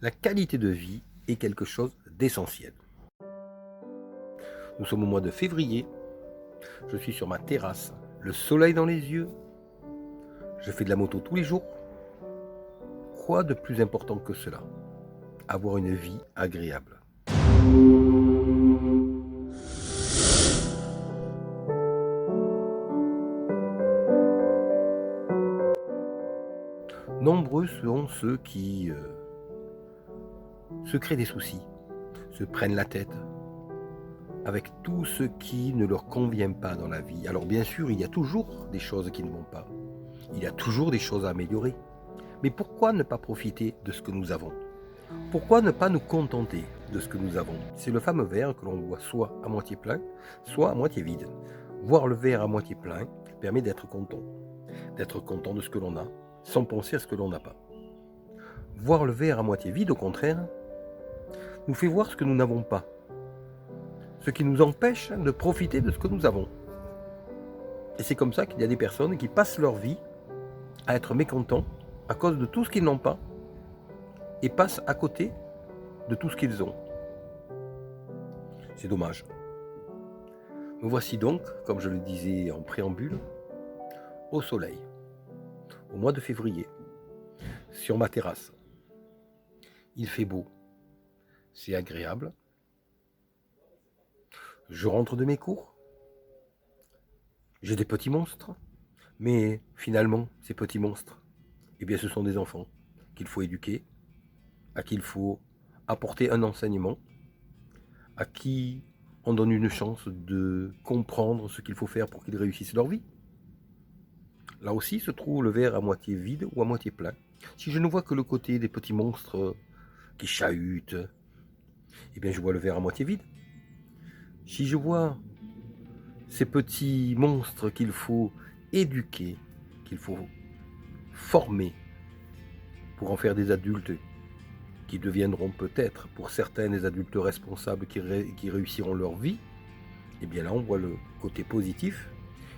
La qualité de vie est quelque chose d'essentiel. Nous sommes au mois de février, je suis sur ma terrasse, le soleil dans les yeux, je fais de la moto tous les jours. Quoi de plus important que cela? Avoir une vie agréable. Nombreux sont ceux qui se créent des soucis, se prennent la tête avec tout ce qui ne leur convient pas dans la vie. Alors bien sûr, il y a toujours des choses qui ne vont pas. Il y a toujours des choses à améliorer. Mais pourquoi ne pas profiter de ce que nous avons? Pourquoi ne pas nous contenter de ce que nous avons? C'est le fameux verre que l'on voit soit à moitié plein, soit à moitié vide. Voir le verre à moitié plein permet d'être content de ce que l'on a, sans penser à ce que l'on n'a pas. Voir le verre à moitié vide, au contraire, nous fait voir ce que nous n'avons pas, ce qui nous empêche de profiter de ce que nous avons. Et c'est comme ça qu'il y a des personnes qui passent leur vie à être mécontents à cause de tout ce qu'ils n'ont pas et passent à côté de tout ce qu'ils ont. C'est dommage. Me voici donc, comme je le disais en préambule, au soleil, au mois de février, sur ma terrasse. Il fait beau, c'est agréable. Je rentre de mes cours. J'ai des petits monstres, mais finalement, ces petits monstres, eh bien, ce sont des enfants qu'il faut éduquer, à qui il faut apporter un enseignement, à qui on donne une chance de comprendre ce qu'il faut faire pour qu'ils réussissent leur vie. Là aussi se trouve le verre à moitié vide ou à moitié plein. Si je ne vois que le côté des petits monstres qui chahutent, eh bien je vois le verre à moitié vide. Si je vois ces petits monstres qu'il faut éduquer, qu'il faut former pour en faire des adultes qui deviendront peut-être pour certains des adultes responsables qui réussiront leur vie, et bien là on voit le côté positif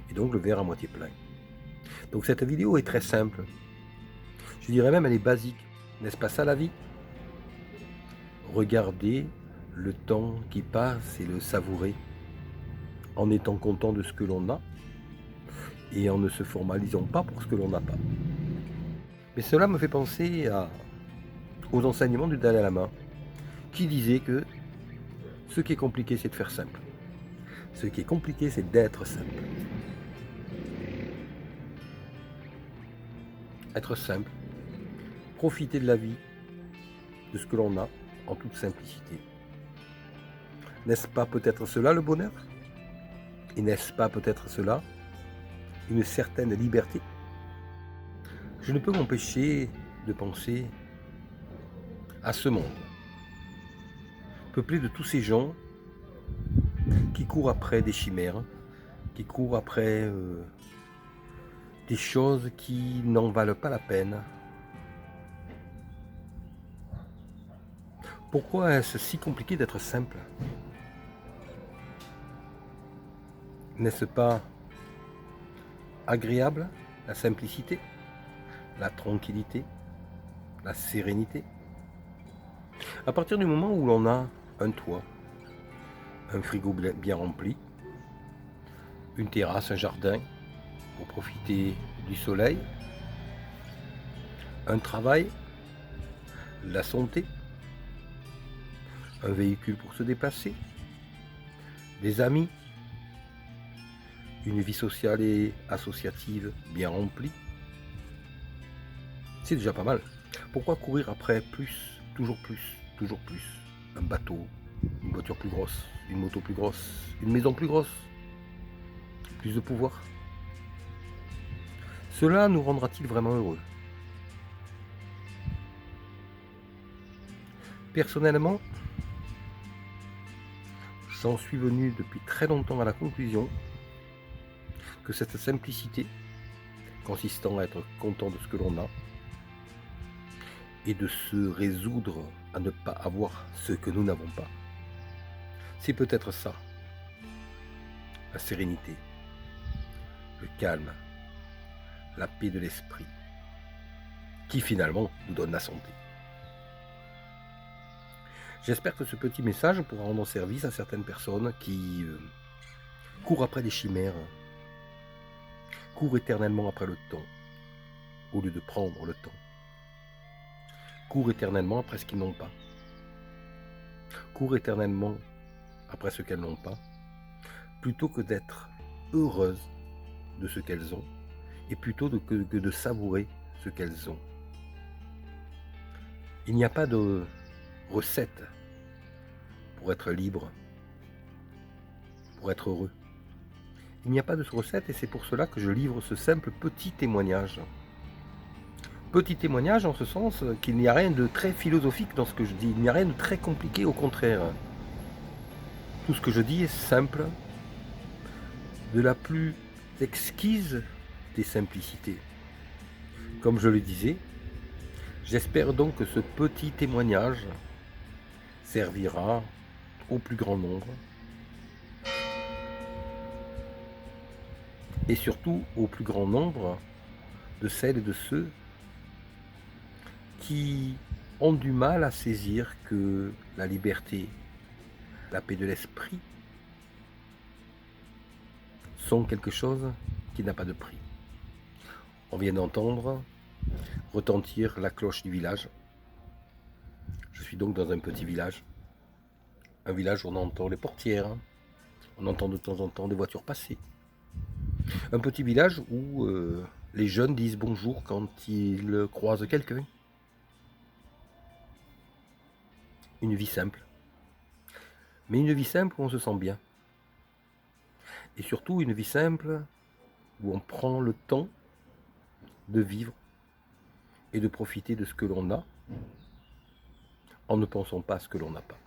et donc le verre à moitié plein. Donc cette vidéo est très simple. Je dirais même elle est basique. N'est-ce pas ça la vie? Regarder le temps qui passe et le savourer en étant content de ce que l'on a et en ne se formalisant pas pour ce que l'on n'a pas. Mais cela me fait penser aux enseignements du Dalai Lama qui disait que ce qui est compliqué c'est de faire simple. Ce qui est compliqué c'est d'être simple. Être simple, profiter de la vie, de ce que l'on a en toute simplicité. N'est-ce pas peut-être cela le bonheur? Et n'est-ce pas peut-être cela une certaine liberté? Je ne peux m'empêcher de penser à ce monde, peuplé de tous ces gens qui courent après des chimères, qui courent après des choses qui n'en valent pas la peine. Pourquoi est-ce si compliqué d'être simple? N'est-ce pas agréable la simplicité, la tranquillité, la sérénité? À partir du moment où l'on a un toit, un frigo bien rempli, une terrasse, un jardin pour profiter du soleil, un travail, la santé, un véhicule pour se déplacer, des amis, une vie sociale et associative bien remplie, c'est déjà pas mal. Pourquoi courir après plus, toujours plus, toujours plus? Un bateau, une voiture plus grosse, une moto plus grosse, une maison plus grosse, plus de pouvoir. Cela nous rendra-t-il vraiment heureux? Personnellement, j'en suis venu depuis très longtemps à la conclusion que cette simplicité, consistant à être content de ce que l'on a, et de se résoudre à ne pas avoir ce que nous n'avons pas, c'est peut-être ça, la sérénité, le calme, la paix de l'esprit, qui finalement nous donne la santé. J'espère que ce petit message pourra rendre service à certaines personnes qui courent après des chimères, courent éternellement après le temps, au lieu de prendre le temps, courent éternellement après ce qu'ils n'ont pas, courent éternellement après ce qu'elles n'ont pas, plutôt que d'être heureuses de ce qu'elles ont, et plutôt que de savourer ce qu'elles ont. Il n'y a pas de recette pour être libre, pour être heureux. Il n'y a pas de recette et c'est pour cela que je livre ce simple petit témoignage. Petit témoignage en ce sens qu'il n'y a rien de très philosophique dans ce que je dis, il n'y a rien de très compliqué, au contraire. Tout ce que je dis est simple, de la plus exquise des simplicités. Comme je le disais, j'espère donc que ce petit témoignage servira au plus grand nombre et surtout au plus grand nombre de celles et de ceux qui ont du mal à saisir que la liberté, la paix de l'esprit sont quelque chose qui n'a pas de prix. On vient d'entendre retentir la cloche du village. Je suis donc dans un petit village. Un village où on entend les portières. On entend de temps en temps des voitures passer. Un petit village où les jeunes disent bonjour quand ils croisent quelqu'un. Une vie simple. Mais une vie simple où on se sent bien. Et surtout une vie simple où on prend le temps de vivre et de profiter de ce que l'on a en ne pensant pas à ce que l'on n'a pas.